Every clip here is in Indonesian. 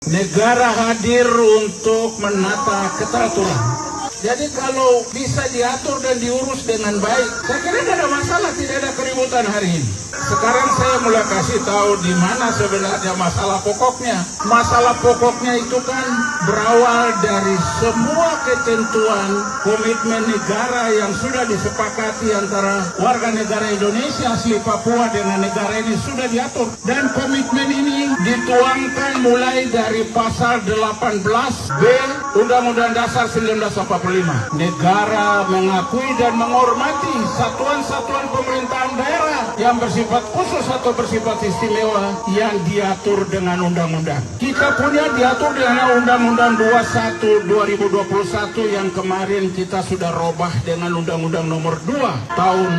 Negara hadir untuk menata keteraturan. Jadi kalau bisa diatur dan diurus dengan baik, saya kira tidak ada masalah, tidak ada keributan hari ini. Sekarang saya mulai kasih tahu di mana sebenarnya masalah pokoknya. Masalah pokoknya itu kan berawal dari semua ketentuan komitmen negara yang sudah disepakati antara warga negara Indonesia asli Papua dengan negara ini sudah diatur. Dan komitmen ini dituangkan mulai dari pasal 18B Undang-Undang Dasar 1945. Negara mengakui dan menghormati satuan-satuan pemerintahan daerah yang bersifat khusus atau bersifat istimewa yang diatur dengan undang-undang. Kita punya diatur dengan Undang-Undang 21 2021 yang kemarin kita sudah robah dengan Undang-Undang nomor 2 tahun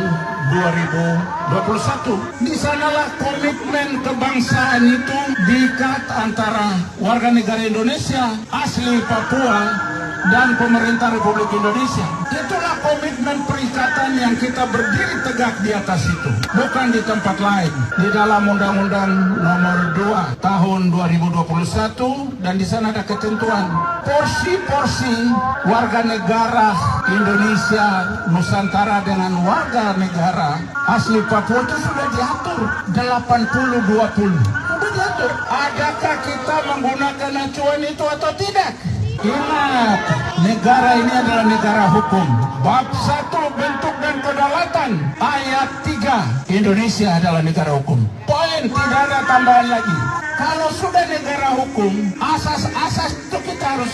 2021. Di sanalah komitmen kebangsaan itu diikat antara warga negara Indonesia asli Papua dan pemerintah Republik Indonesia. Itulah komitmen perikatan yang kita berdiri tegak di atas itu, bukan di tempat lain. Di dalam Undang-Undang nomor 2 tahun 2021 dan di sana ada ketentuan porsi-porsi warga negara Indonesia Nusantara dengan warga negara asli Papua itu sudah diatur 80-20. Sudah diatur. Adakah kita menggunakan acuan itu atau tidak? Ingat, negara ini adalah negara hukum. Bab 1 bentuk dan kedaulatan ayat 3, Indonesia adalah negara hukum. Poin, tidak ada tambahan lagi. Kalau sudah negara hukum, asas-asas itu kita harus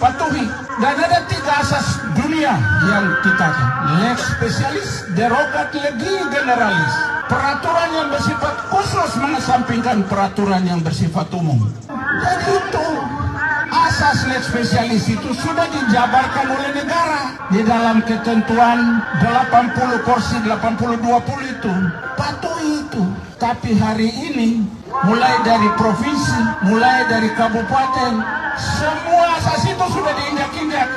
patuhi. Dan ada 3 asas dunia yang kita lex specialis, derogat legi generalis. Peraturan yang bersifat khusus mengesampingkan peraturan yang bersifat umum. Jadi itu asas lex spesialis itu sudah dijabarkan oleh negara di dalam ketentuan 80 porsi 80-20 itu. Patuhi itu. Tapi hari ini mulai dari provinsi, mulai dari kabupaten, semua asas itu sudah diinjak-injak.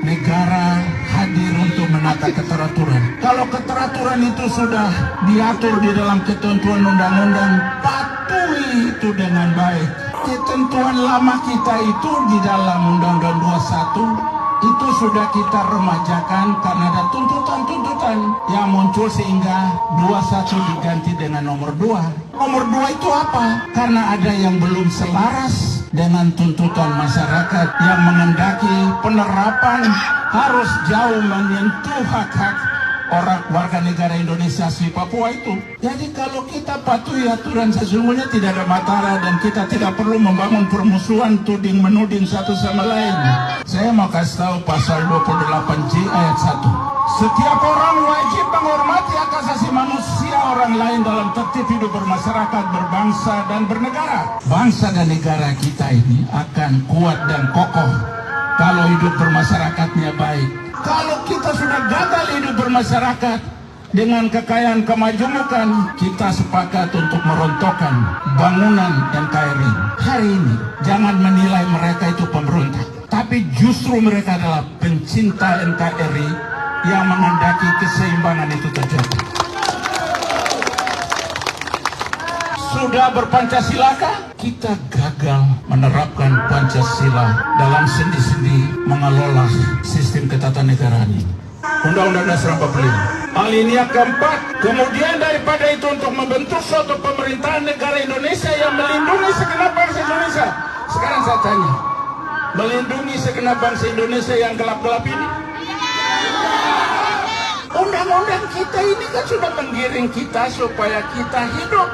Negara hadir untuk menata keteraturan. Kalau keteraturan itu sudah diatur di dalam ketentuan undang-undang, patuhi itu dengan baik. Ketentuan lama kita itu di dalam Undang-Undang 21 itu sudah kita remajakan karena ada tuntutan-tuntutan yang muncul sehingga 21 diganti dengan nomor 2. Nomor 2 itu apa? Karena ada yang belum selaras dengan tuntutan masyarakat yang mengendaki penerapan harus jauh menyentuh hak-hak orang warga negara Indonesia asli Papua itu. Jadi kalau kita patuhi aturan sesungguhnya tidak ada masalah dan kita tidak perlu membangun permusuhan tuding menuding satu sama lain. Saya mau kasih tahu pasal 28J ayat 1. Setiap orang wajib menghormati hak asasi manusia orang lain dalam tertib hidup bermasyarakat, berbangsa dan bernegara. Bangsa dan negara kita ini akan kuat dan kokoh kalau hidup bermasyarakatnya baik. Kalau kita sudah gagal hidup bermasyarakat dengan kekayaan kemajemukan, kita sepakat untuk merontokkan bangunan NKRI. Hari ini jangan menilai mereka itu pemberontak, tapi justru mereka adalah pencinta NKRI yang menghendaki keseimbangan itu terjadi. Sudah berpancasilakah? Kita gagal menerapkan Pancasila dalam sendi-sendi mengelola sistem ketatanegaraan ini. Undang-Undang Dasar 45. Alinea keempat. Kemudian daripada itu untuk membentuk suatu pemerintahan negara Indonesia yang melindungi segenap bangsa Indonesia. Sekarang saya tanya, melindungi segenap bangsa Indonesia yang gelap-gelap ini? Undang-undang kita ini kan sudah menggiring kita supaya kita hidup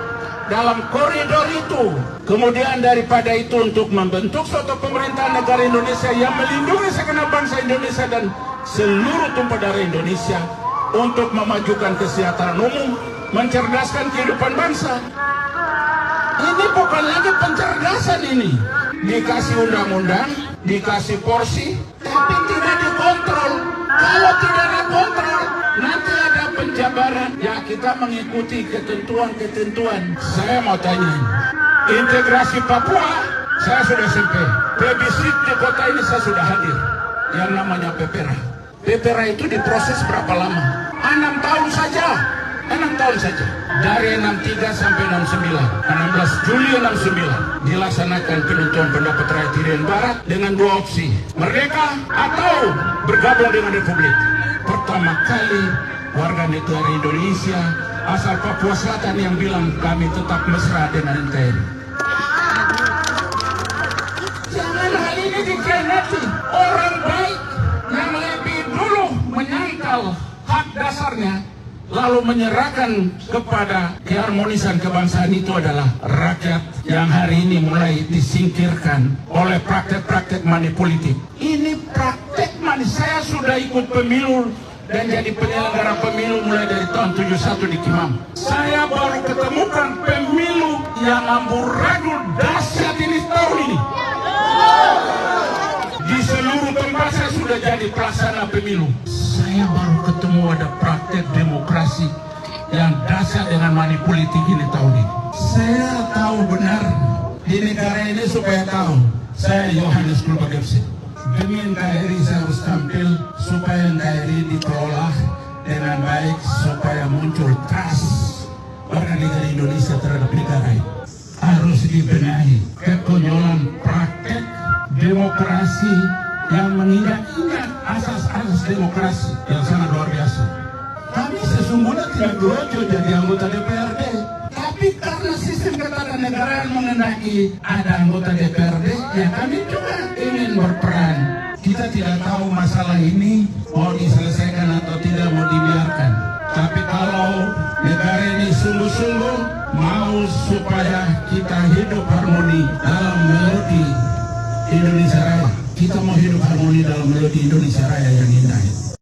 dalam koridor itu. Kemudian daripada itu untuk membentuk suatu pemerintahan negara Indonesia yang melindungi segenap bangsa Indonesia dan seluruh tumpah darah Indonesia untuk memajukan kesejahteraan umum, mencerdaskan kehidupan bangsa. Ini bukan lagi pencerdasan ini. Dikasih undang-undang, dikasih porsi, tapi tidak dikontrol. Kalau tidak dikontrol, nanti ada penjabaran. Ya, kita mengikuti ketentuan-ketentuan. Saya mau tanya, integrasi Papua, saya sudah sampai. Plebiscit di kota ini saya sudah hadir. Yang namanya PPRA. PPRA itu diproses berapa lama? 6 tahun saja. 6 tahun saja. Dari 63 sampai 69. 16 Juli 69 dilaksanakan penentuan pendapat rakyat Irian Barat dengan 2 opsi. Merdeka atau bergabung dengan Republik. Pertama kali warga negara Indonesia asal Papua Selatan yang bilang kami tetap mesra dengan NKRI. Jangan hal ini dikhianati. Orang baik yang lebih dulu menyangkal hak dasarnya lalu menyerahkan kepada keharmonisan kebangsaan itu adalah rakyat yang hari ini mulai disingkirkan oleh praktek-praktek money politik. Ini praktek money. Saya sudah ikut pemilu dan jadi penyelenggara pemilu mulai dari tahun 71 di Kimam. Saya baru ketemukan pemilu yang amburadul dahsyat ini tahun ini. Di seluruh tempat saya sudah jadi pelaksana pemilu. Saya baru ketemu ada praktek demokrasi yang dahsyat dengan money politik ini tahun ini. Saya tahu benar di negara ini supaya tahu. Saya Yohanes Kulbagepsi. Demi NKRI saya harus tampil supaya NKRI dikelola dengan baik supaya muncul trust warga negara Indonesia terhadap negara ini. Harus dibenahi kekonyolan praktek demokrasi yang mengingat-ingat asas-asas demokrasi yang sangat luar biasa. Kami sesungguhnya tidak gerojo jadi anggota DPRD, tapi karena sistem ketatanegaraan mengenai ada anggota DPRD, ya kami juga ingin berperan. Kita tidak tahu masalah ini mau diselesaikan atau tidak, mau dibiarkan. Tapi kalau negara ini sungguh-sungguh mau supaya kita hidup harmoni dalam melodi Indonesia Raya, kita mau hidup harmoni dalam melodi Indonesia Raya yang indah.